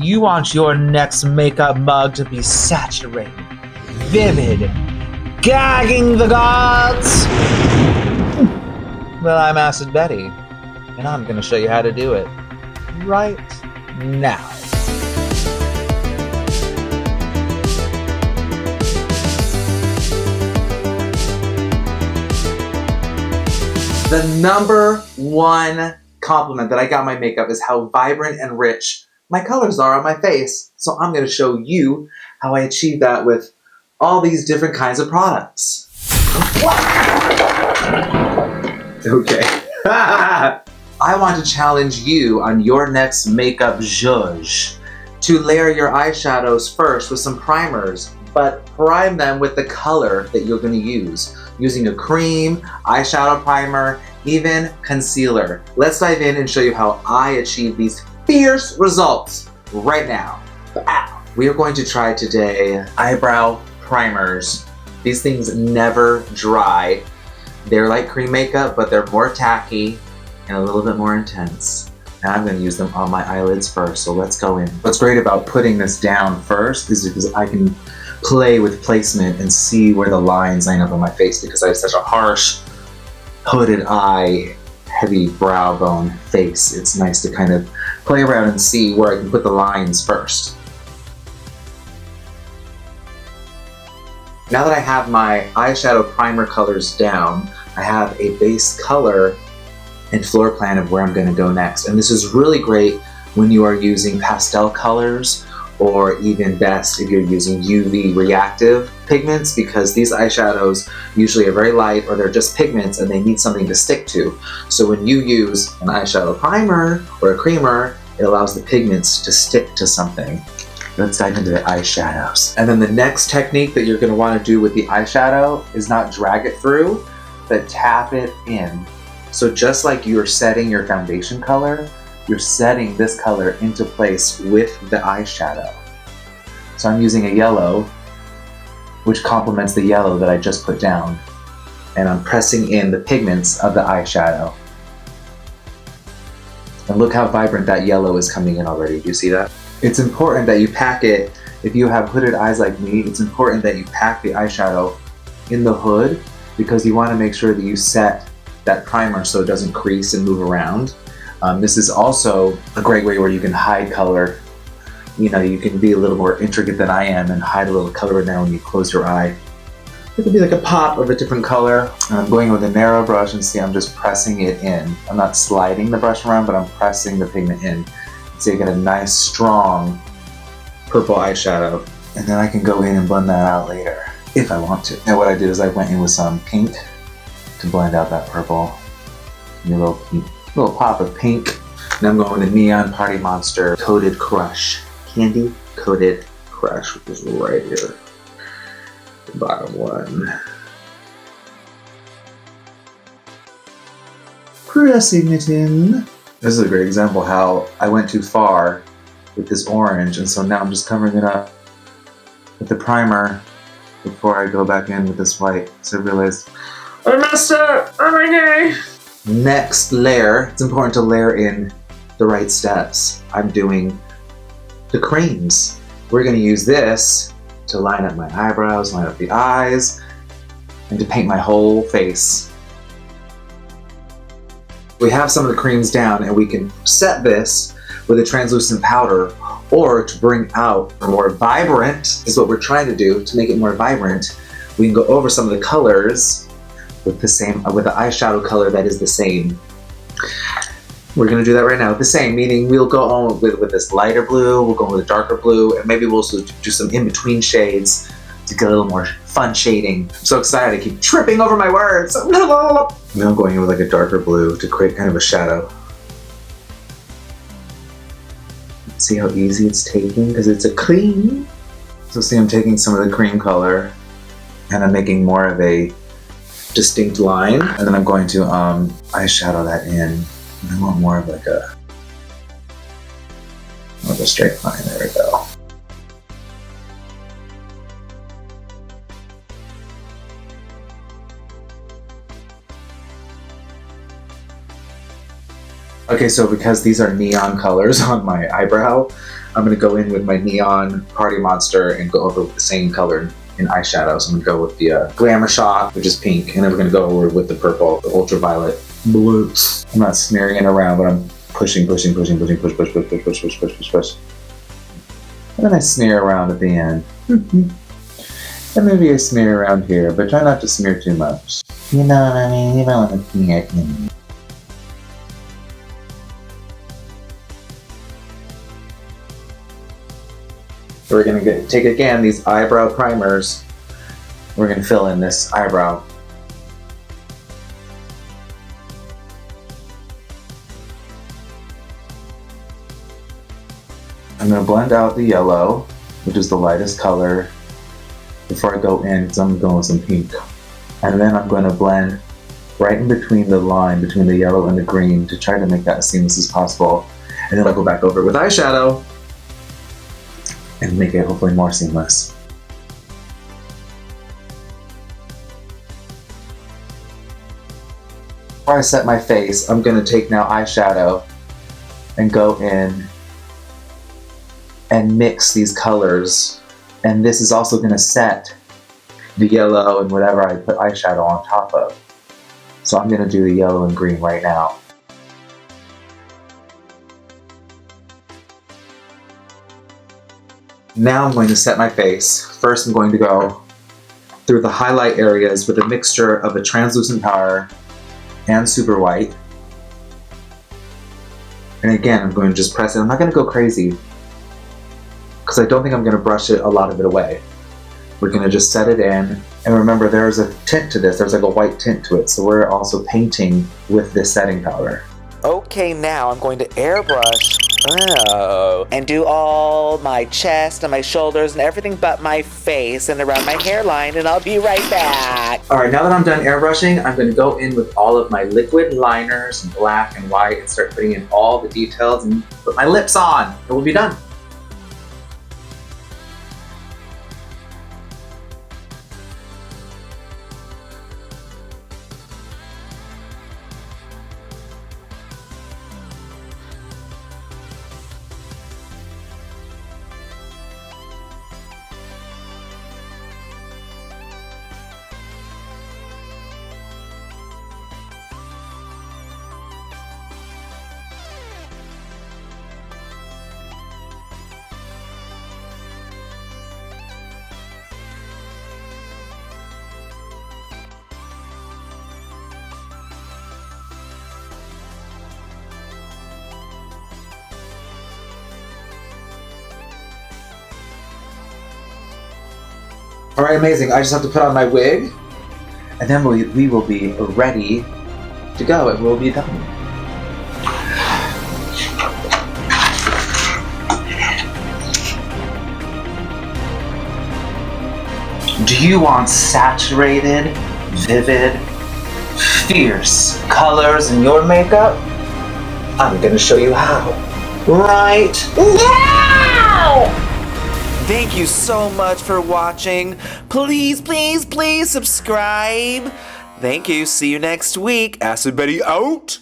You want your next makeup mug to be saturated, vivid, gagging the gods? Well, I'm Acid Betty, and I'm gonna show you how to do it right now. The #1 compliment that I got on my makeup is how vibrant and rich my colors are on my face. So I'm going to show you how I achieve that with all these different kinds of products. Okay. I want to challenge you on your next makeup zhuzh to layer your eyeshadows first with some primers, but prime them with the color that you're going to use, using a cream, eyeshadow primer, even concealer. Let's dive in and show you how I achieve these fierce results right now. Ow. We are going to try today eyebrow primers. These things never dry. They're like cream makeup, but they're more tacky and a little bit more intense. Now I'm going to use them on my eyelids first, so let's go in. What's great about putting this down first is because I can play with placement and see where the lines line up on my face, because I have such a harsh, hooded eye, heavy brow bone face. It's nice to kind of play around and see where I can put the lines first. Now that I have my eyeshadow primer colors down, I have a base color and floor plan of where I'm going to go next. And this is really great when you are using pastel colors, or even best if you're using UV reactive pigments, because these eyeshadows usually are very light or they're just pigments and they need something to stick to. So when you use an eyeshadow primer or a creamer, it allows the pigments to stick to something. Let's dive into the eyeshadows. And then the next technique that you're going to want to do with the eyeshadow is not drag it through, but tap it in. So just like you're setting your foundation color, you're setting this color into place with the eyeshadow. So I'm using a yellow, which complements the yellow that I just put down. And I'm pressing in the pigments of the eyeshadow. And look how vibrant that yellow is coming in already. Do you see that? It's important that you pack it, if you have hooded eyes like me, it's important that you pack the eyeshadow in the hood, because you want to make sure that you set that primer so it doesn't crease and move around. This is also a great way where you can hide color. You know, you can be a little more intricate than I am and hide a little color in there when you close your eye. It could be like a pop of a different color. And I'm going with a narrow brush, and see, I'm just pressing it in. I'm not sliding the brush around, but I'm pressing the pigment in. So you get a nice, strong purple eyeshadow. And then I can go in and blend that out later, if I want to. And what I did is I went in with some pink to blend out that purple. And a little pop of pink. And I'm going with the Neon Party Monster Coated Crush. Candy Coated Crush, which is right here. The bottom one. Pressing it in. This is a great example how I went too far with this orange, and so now I'm just covering it up with the primer before I go back in with this white. So I realized I messed up! Oh my god! Next layer, it's important to layer in the right steps. I'm doing the creams. We're going to use this to line up my eyebrows, line up the eyes, and to paint my whole face. We have some of the creams down, and we can set this with a translucent powder, or to bring out more vibrant, is what we're trying to do, to make it more vibrant. We can go over some of the colors with the eyeshadow color that is the same. We're gonna do that right now with the same, meaning we'll go on with this lighter blue, we'll go with a darker blue, and maybe we'll also do some in-between shades to get a little more fun shading. I'm so excited, I keep tripping over my words. Now I'm going in with like a darker blue to create kind of a shadow. See how easy it's taking, because it's a cream. So see, I'm taking some of the cream color and I'm making more of a distinct line, and then I'm going to eyeshadow that in. And I want more of like a straight line. There we go. Okay, so because these are neon colors on my eyebrow, I'm going to go in with my Neon Party Monster and go over with the same color in eyeshadow. So I'm going to go with the Glamour Shot, which is pink, and then we're going to go over with the purple, the Ultraviolet blue. I'm not smearing it around, but I'm pushing, push. And then I smear around at the end. And maybe I smear around here, but try not to smear too much. You know what I mean? You don't want to smear too much. We're going to take again these eyebrow primers. We're going to fill in this eyebrow. I'm going to blend out the yellow, which is the lightest color, before I go in, because I'm going with some pink. And then I'm going to blend right in between the line between the yellow and the green to try to make that as seamless as possible. And then I'll go back over it with eyeshadow and make it hopefully more seamless. Before I set my face, I'm going to take now eyeshadow and go in and mix these colors. And this is also going to set the yellow and whatever I put eyeshadow on top of. So I'm going to do the yellow and green right now. Now I'm going to set my face. First I'm going to go through the highlight areas with a mixture of a translucent powder and super white. And again, I'm going to just press it. I'm not going to go crazy because I don't think I'm going to brush it, a lot of it away. We're going to just set it in. And remember, there's a tint to this. There's like a white tint to it. So we're also painting with this setting powder. Okay, now I'm going to airbrush and do all my chest and my shoulders and everything but my face and around my hairline, and I'll be right back. All right, now that I'm done airbrushing, I'm going to go in with all of my liquid liners, black and white, and start putting in all the details and put my lips on. It will be done. All right, amazing. I just have to put on my wig, and then we will be ready to go. It will be done. Do you want saturated, vivid, fierce colors in your makeup? I'm gonna show you how. Right now! Thank you so much for watching. Please, please, please subscribe. Thank you. See you next week. Acid Betty out.